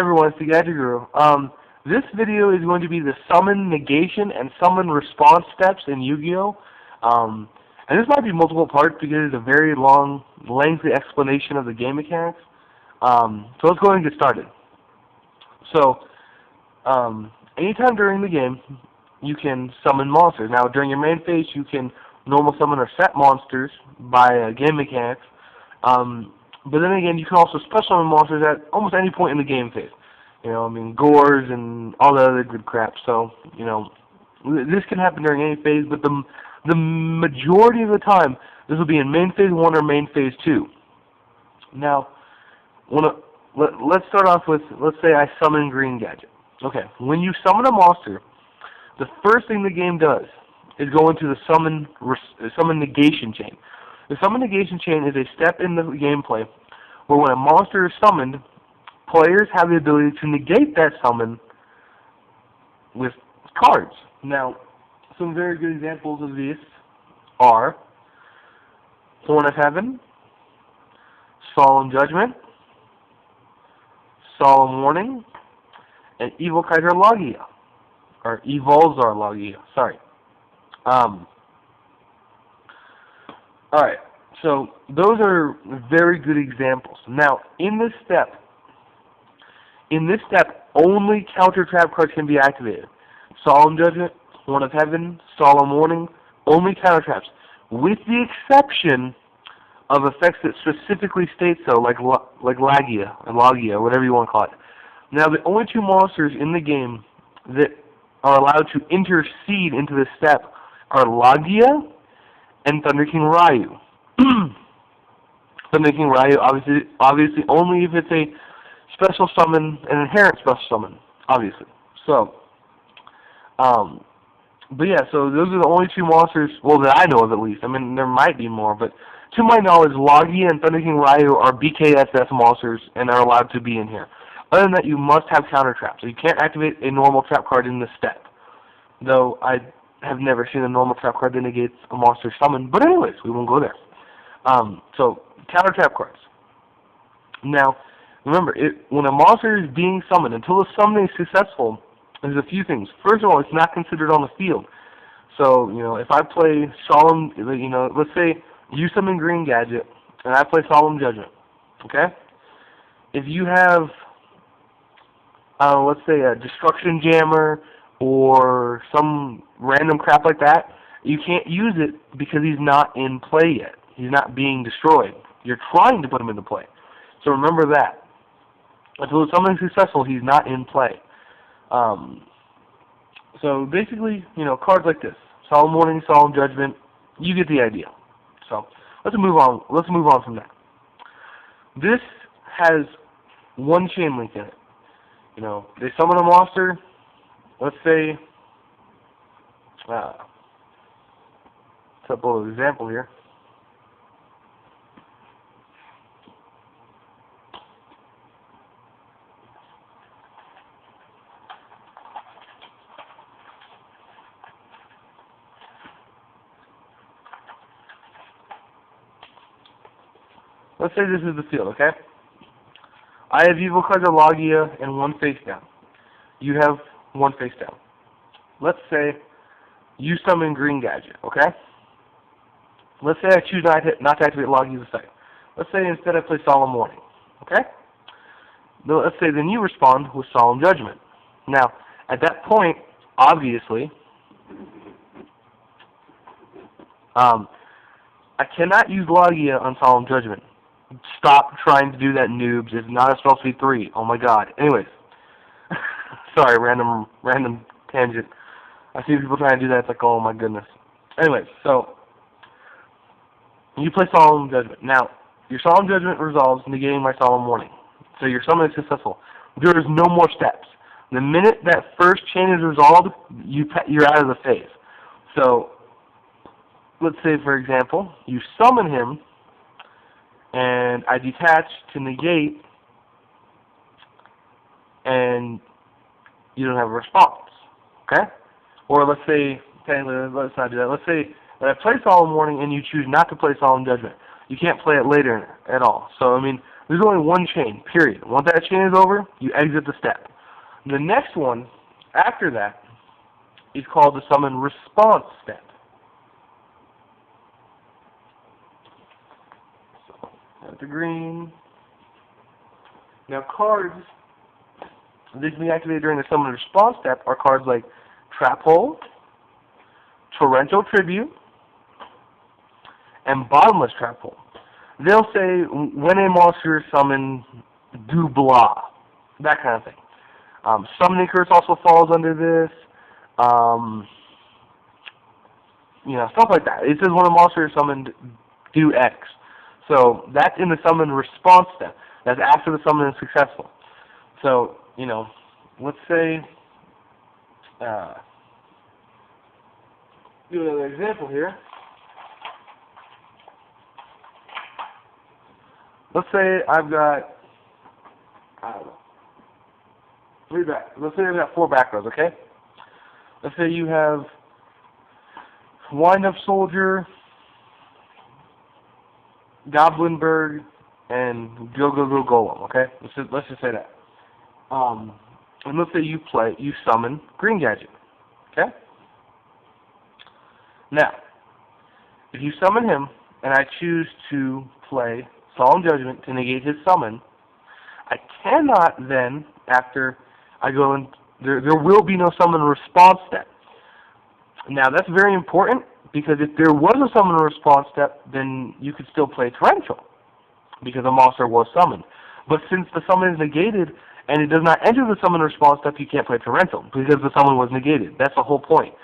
Everyone, it's the Gadget Guru. This video is going to be the summon, negation, and summon response steps in Yu-Gi-Oh! And this might be multiple parts because it's a very long, lengthy explanation of the game mechanics. So let's go ahead and get started. So, anytime during the game, you can summon monsters. Now, during your main phase, you can normal summon or set monsters by game mechanics. But then again, you can also special summon monsters at almost any point in the game phase. Gores and all the other good crap. So, this can happen during any phase, but the majority of the time, this will be in main phase 1 or main phase 2. Now, let's start off with, let's say I summon Green Gadget. Okay, when you summon a monster, the first thing the game does is go into the summon negation chain. The summon negation chain is a step in the gameplay where when a monster is summoned, players have the ability to negate that summon with cards. Now, some very good examples of this are Horn of Heaven, Solemn Judgment, Solemn Warning, and Evil Kaiser Logia, or Evolzar Logia, sorry. Alright, so those are very good examples. Now, in this step, only counter trap cards can be activated. Solemn Judgment, Horn of Heaven, Solemn Warning, only counter traps, with the exception of effects that specifically state so, like Logia, whatever you want to call it. Now, the only two monsters in the game that are allowed to intercede into this step are Logia and Thunder King Ryu. Thunder King Ryu, obviously, only if it's a special summon, an inherent special summon, obviously. So, but yeah, so those are the only two monsters, well, that I know of at least. I mean, there might be more, but to my knowledge, Logia and Thunder King Ryu are BKSS monsters and are allowed to be in here. Other than that, you must have counter traps. So you can't activate a normal trap card in this step. Though I have never seen a normal trap card that negates a monster summon. But anyways, we won't go there. So, counter trap cards. Now, remember, when a monster is being summoned, until the summoning is successful, there's a few things. First of all, it's not considered on the field. So, if I play Solemn, let's say you summon Green Gadget, and I play Solemn Judgment, okay? If you have, let's say a Destruction Jammer, or some random crap like that, you can't use it because he's not in play yet. He's not being destroyed. You're trying to put him into play. So remember that. Until the summoning is successful, he's not in play. So basically, cards like this, Solemn Warning, Solemn Judgment, you get the idea. So let's move on. Let's move on from that. This has one chain link in it. They summon a monster. Let's say, let's up a little example here. Let's say this is the field, okay? I have Evil Kaiser Logia and one face down. You have one face down. Let's say you summon Green Gadget, okay? Let's say I choose not to activate Logia the second. Let's say instead I play Solemn Warning, okay? Let's say then you respond with Solemn Judgment. Now, at that point, obviously, I cannot use Logia on Solemn Judgment. Stop trying to do that, noobs. It's not a spell speed 3. Oh my god. Anyways. Sorry, random tangent. I see people trying to do that. It's like, oh my goodness. Anyways, so you play Solemn Judgment. Now, your Solemn Judgment resolves, negating my Solemn Warning. So your summon is successful. There is no more steps. The minute that first chain is resolved, you're out of the phase. So, let's say, for example, you summon him, and I detach to negate, and you don't have a response, okay? Or let's say, let's not do that. Let's say that I play Solemn Warning and you choose not to play Solemn Judgment. You can't play it later at all. So, There's only one chain, period. Once that chain is over, you exit the step. The next one, after that, is called the summon response step. So, that's the green. Now cards that can be activated during the summon response step are cards like Trap Hole, Torrential Tribute, and Bottomless Trap Hole. They'll say, when a monster is summoned, do blah. That kind of thing. Summoning Curse also falls under this. Stuff like that. It says when a monster is summoned, do X. So that's in the summon response step. That's after the summon is successful. So, let's say, do another example here. Let's say I've got, I don't know, let's say I've got 4 back rows, okay? Let's say you have Wind Up Soldier, Goblin Bird, and Go Go Go Golem, okay? Let's just say that. And let's say you summon Green Gadget, okay? Now, if you summon him, and I choose to play Solemn Judgment to negate his summon, I cannot then, after I go in, there will be no summon response step. Now, that's very important, because if there was a summon response step, then you could still play Torrential, because the monster was summoned. But since the summon is negated, and it does not enter the summon response step, you can't play Torrential, because the summon was negated. That's the whole point.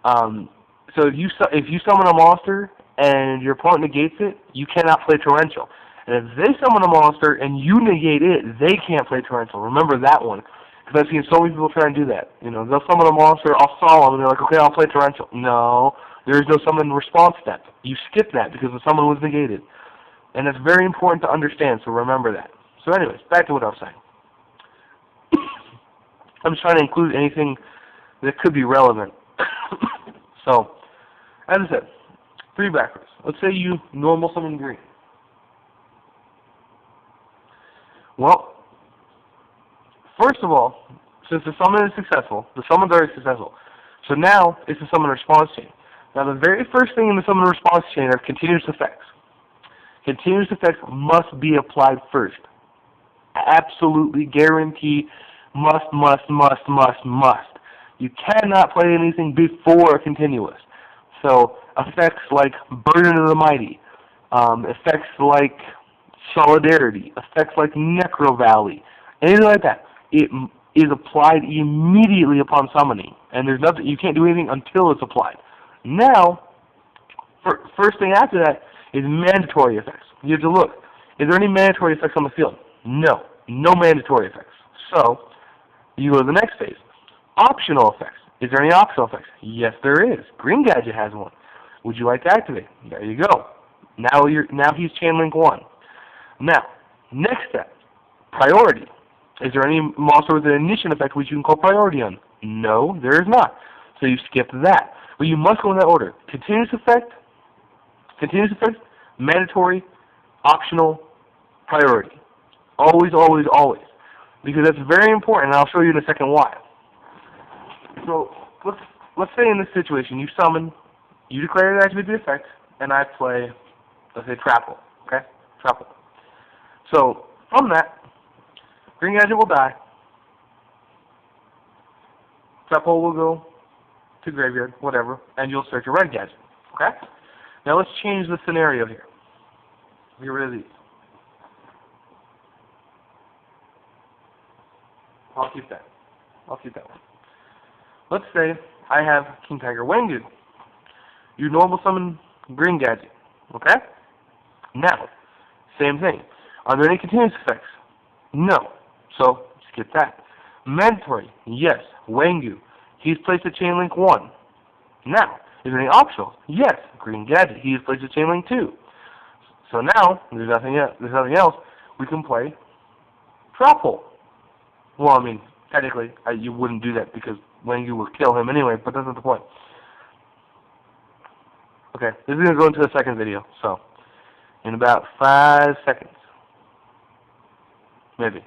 So if you summon a monster, and your opponent negates it, you cannot play Torrential. And if they summon a monster, and you negate it, they can't play Torrential. Remember that one. Because I've seen so many people try and do that. They'll summon a monster, I'll solemn, and they're like, okay, I'll play Torrential. No, there is no summon response step. You skip that because the summon was negated. And that's very important to understand, so remember that. So anyways, back to what I was saying. I'm just trying to include anything that could be relevant. So, as I said, 3 back rows. Let's say you normal summon green. Well, first of all, since the summon is successful, the summon's already successful. So now it's the summon response chain. Now the very first thing in the summon response chain are continuous effects. Continuous effects must be applied first. Absolutely guarantee, must. You cannot play anything before continuous. So effects like Burden of the Mighty, effects like Solidarity, effects like Necro Valley, anything like that, it is applied immediately upon summoning, and there's nothing, you can't do anything until it's applied. Now, first thing after that is mandatory effects. You have to look, is there any mandatory effects on the field? No mandatory effects. So, you go to the next phase. Optional effects. Is there any optional effects? Yes, there is. Green Gadget has one. Would you like to activate? There you go. Now he's Chain Link 1. Now, next step, priority. Is there any monster with an ignition effect which you can call priority on? No, there is not. So you skip that. But you must go in that order. Continuous effect, mandatory, optional, priority. Always. Because that's very important, and I'll show you in a second why. So, let's say in this situation, you summon, you declare to activate the effect, and I play, let's say, Trap Hole. Okay? Trap Hole. So, from that, Green Gadget will die. Trap Hole will go to graveyard, whatever, and you'll search a Red Gadget. Okay? Now let's change the scenario here. Get rid of these. I'll keep that one. Let's say I have King Tiger Wengu. You normal summon Green Gadget. Okay? Now, same thing. Are there any continuous effects? No. So, skip that. Mandatory. Yes. Wengu. He's placed at Chain Link 1. Now, is there any optional? Yes. Green Gadget. He is placed at Chain Link 2. So now, there's nothing else. We can play Trap Hole. Well, I mean, technically, you wouldn't do that because Wengu will kill him anyway, but that's not the point. Okay, this is going to go into the second video, so in about 5 seconds. Maybe.